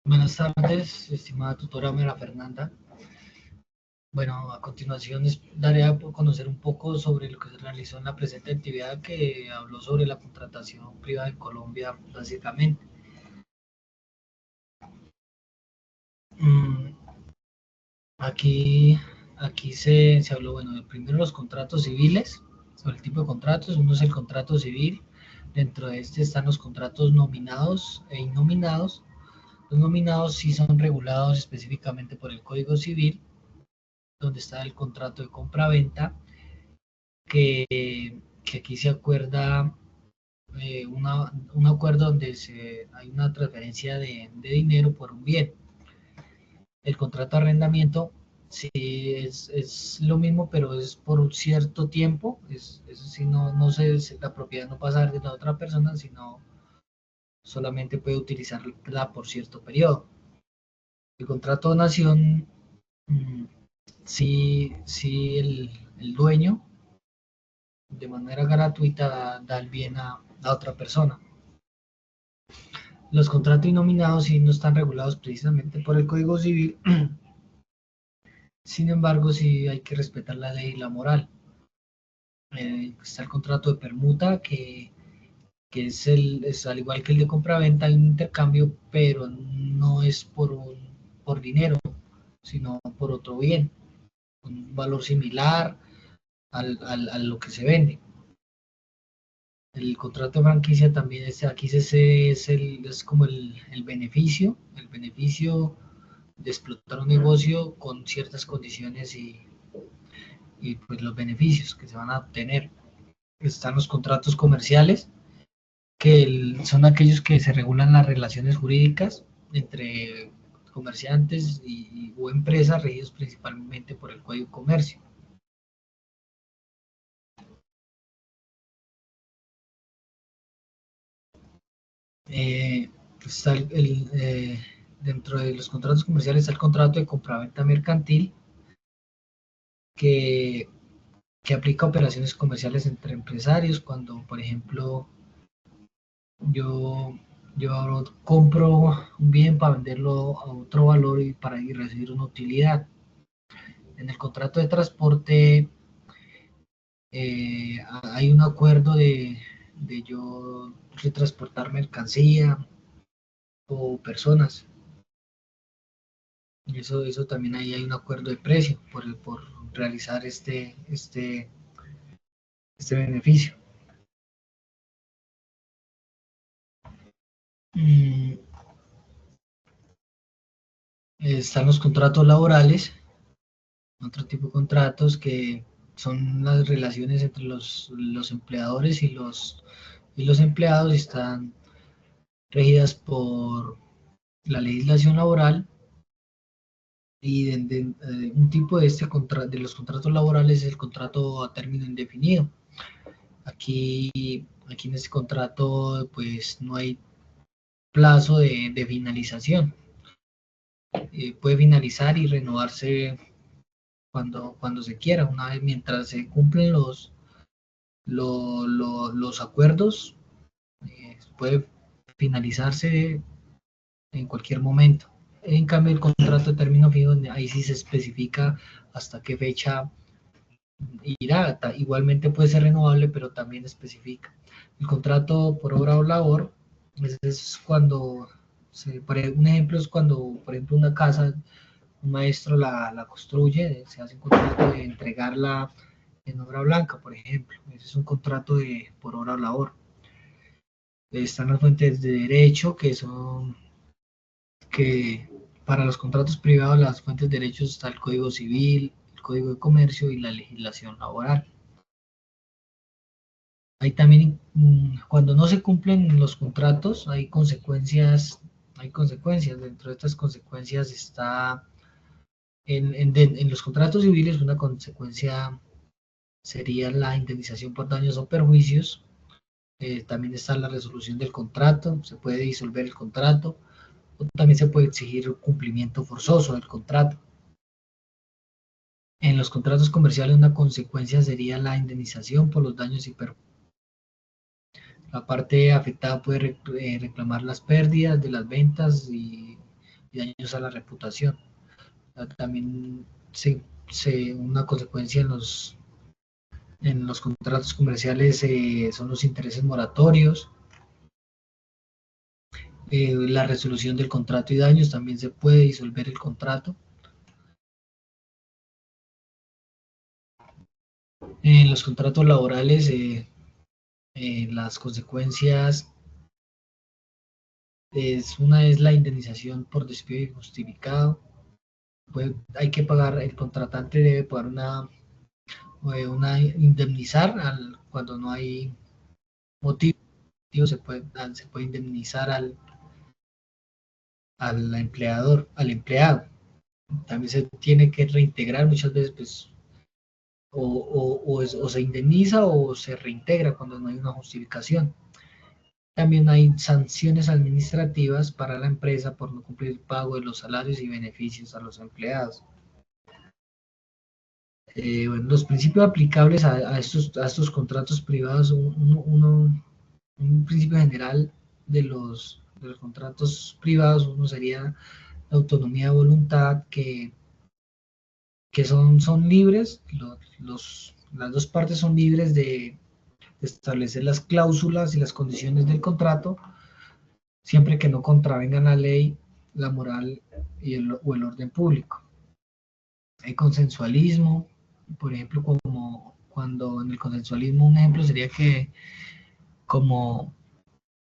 Buenas tardes, estimada tutora Mera Fernanda. Bueno, a continuación daré a conocer un poco sobre lo que se realizó en la presente actividad que habló sobre la contratación privada en Colombia, básicamente. Aquí, aquí se habló, bueno, primero los contratos civiles, sobre el tipo de contratos. Uno es el contrato civil. Dentro de este están los contratos nominados e innominados. Los nominados sí son regulados específicamente por el Código Civil, donde está el contrato de compra-venta, que aquí se acuerda un acuerdo donde hay una transferencia de dinero por un bien. El contrato de arrendamiento sí es lo mismo, pero es por un cierto tiempo. Eso sí, la propiedad no pasa de la otra persona, sino solamente puede utilizarla por cierto periodo. El contrato de donación, sí el dueño de manera gratuita da el bien a otra persona. Los contratos innominados sí no están regulados precisamente por el Código Civil. Sin embargo, sí hay que respetar la ley y la moral. Está el contrato de permuta, que es al igual que el de compraventa, hay un intercambio, pero no es por dinero, sino por otro bien, un valor similar a lo que se vende. El contrato de franquicia también aquí es como el beneficio de explotar un negocio con ciertas condiciones y pues los beneficios que se van a obtener. Están los contratos comerciales, que son aquellos que se regulan las relaciones jurídicas entre comerciantes o empresas regidos principalmente por el Código de Comercio. Eh, está dentro de los contratos comerciales está el contrato de compraventa mercantil, que, que aplica operaciones comerciales entre empresarios cuando, por ejemplo, yo, yo compro un bien para venderlo a otro valor y para recibir una utilidad. En el contrato de transporte hay un acuerdo de yo transportar mercancía o personas. Y eso también ahí hay un acuerdo de precio por realizar este beneficio. Mm, Están los contratos laborales, otro tipo de contratos que son las relaciones entre los empleadores y los empleados, y están regidas por la legislación laboral. Y un tipo de los contratos laborales es el contrato a término indefinido. Aquí en este contrato pues no hay plazo de finalización. Puede finalizar y renovarse cuando se quiera, una vez mientras se cumplen los acuerdos. Puede finalizarse en cualquier momento. En cambio, el contrato de término fijo, ahí sí se especifica hasta qué fecha irá. Igualmente puede ser renovable, pero también especifica. El contrato por obra o labor es cuando, un ejemplo es cuando, por ejemplo, una casa, un maestro la construye, se hace un contrato de entregarla en obra blanca, por ejemplo. Ese es un contrato por obra o labor. Están las fuentes de derecho, que para los contratos privados, las fuentes de derechos está el Código Civil, el Código de Comercio y la legislación laboral. Hay también, cuando no se cumplen los contratos, hay consecuencias. Dentro de estas consecuencias está, en los contratos civiles, una consecuencia sería la indemnización por daños o perjuicios. También está la resolución del contrato, se puede disolver el contrato, o también se puede exigir cumplimiento forzoso del contrato. En los contratos comerciales, una consecuencia sería la indemnización por los daños y perjuicios. La parte afectada puede reclamar las pérdidas de las ventas daños a la reputación. También una consecuencia en los contratos comerciales son los intereses moratorios, la resolución del contrato y daños, también se puede disolver el contrato. En los contratos laborales, las consecuencias una es la indemnización por despido injustificado. Hay que pagar, el contratante debe pagar indemnizar cuando no hay motivo, se puede indemnizar al empleador, al empleado. También se tiene que reintegrar muchas veces, pues, o se indemniza o se reintegra cuando no hay una justificación. También hay sanciones administrativas para la empresa por no cumplir el pago de los salarios y beneficios a los empleados. Bueno, los principios aplicables a estos contratos privados, un principio general de los contratos privados, uno sería la autonomía de voluntad, que son libres, las dos partes son libres de establecer las cláusulas y las condiciones del contrato, siempre que no contravengan la ley, la moral o el orden público. Hay consensualismo, por ejemplo, como cuando en el consensualismo un ejemplo sería que como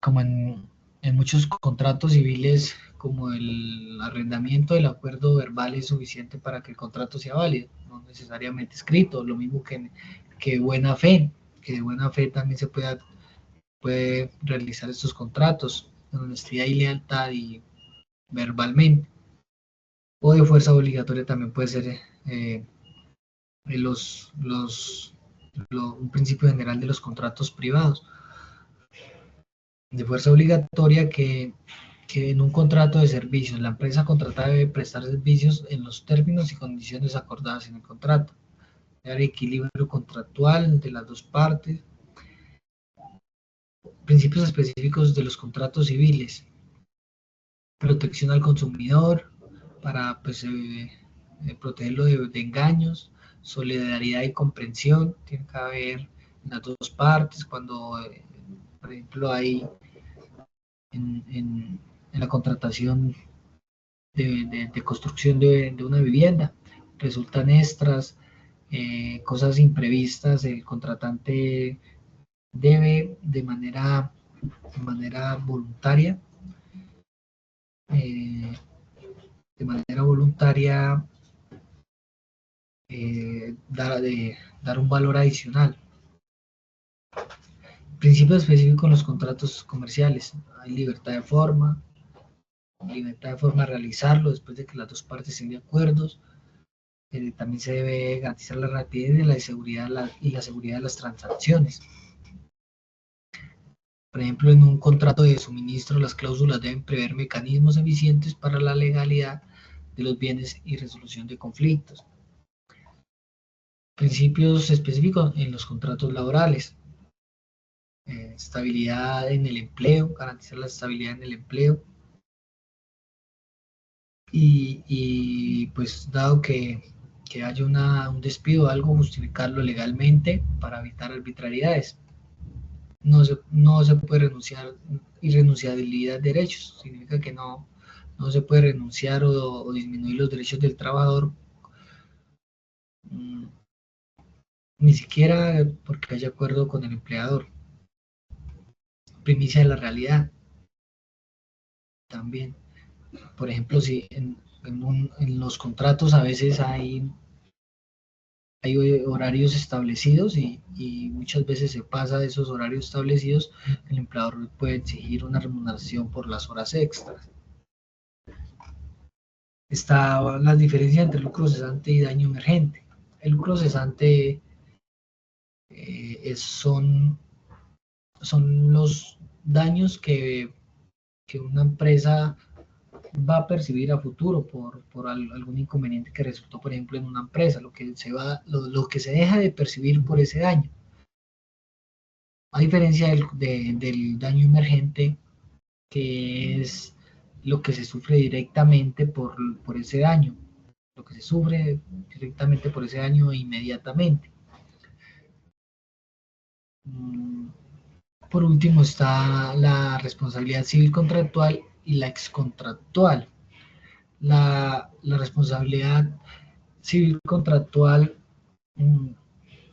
en muchos contratos civiles, como el arrendamiento del acuerdo verbal es suficiente para que el contrato sea válido, no necesariamente escrito, lo mismo que buena fe, que de buena fe también se puede realizar estos contratos, con honestidad y lealtad y verbalmente, o de fuerza obligatoria también puede ser un principio general de los contratos privados. De fuerza obligatoria que en un contrato de servicios la empresa contratada debe prestar servicios en los términos y condiciones acordadas en el contrato, dar equilibrio contractual entre las dos partes, principios específicos de los contratos civiles, protección al consumidor para pues, protegerlo de engaños, solidaridad y comprensión, tiene que haber en las dos partes cuando, por ejemplo, hay en la contratación de construcción de una vivienda, resultan extras, cosas imprevistas, el contratante debe de manera voluntaria, eh, dar un valor adicional. Principios específicos en los contratos comerciales, hay libertad de forma de realizarlo después de que las dos partes estén de acuerdo. También se debe garantizar la rapidez y la seguridad de las transacciones. Por ejemplo, en un contrato de suministro, las cláusulas deben prever mecanismos eficientes para la legalidad de los bienes y resolución de conflictos. Principios específicos en los contratos laborales. Estabilidad en el empleo, garantizar la estabilidad en el empleo. Y pues dado que haya un despido o algo, justificarlo legalmente para evitar arbitrariedades. No se puede renunciar, irrenunciabilidad de derechos, significa que no se puede renunciar o disminuir los derechos del trabajador, ni siquiera porque haya acuerdo con el empleador. Primicia de la realidad también. Por ejemplo, si en los contratos a veces hay horarios establecidos y muchas veces se pasa de esos horarios establecidos, el empleador puede exigir una remuneración por las horas extras. Está la diferencia entre lucro cesante y daño emergente. El lucro cesante son los daños que una empresa va a percibir a futuro por algún inconveniente que resultó, por ejemplo, en una empresa, lo que se deja de percibir por ese daño. A diferencia del daño emergente, que es lo que se sufre directamente por ese daño, lo que se sufre directamente por ese daño inmediatamente. Por último está la responsabilidad civil contractual y la excontractual. La responsabilidad civil contractual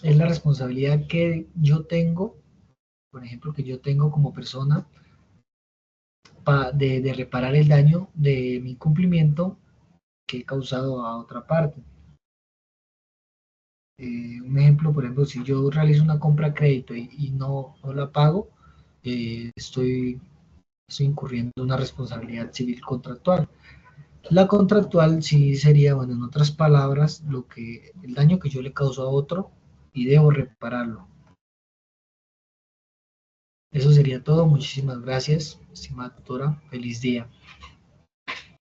es la responsabilidad que yo tengo, por ejemplo, que yo tengo como persona de reparar el daño de mi cumplimiento que he causado a otra parte. Un ejemplo, por ejemplo, si yo realizo una compra a crédito y no la pago, estoy incurriendo en una responsabilidad civil contractual. La contractual sí sería, bueno, en otras palabras, el daño que yo le causo a otro y debo repararlo. Eso sería todo. Muchísimas gracias, estimada tutora. Feliz día.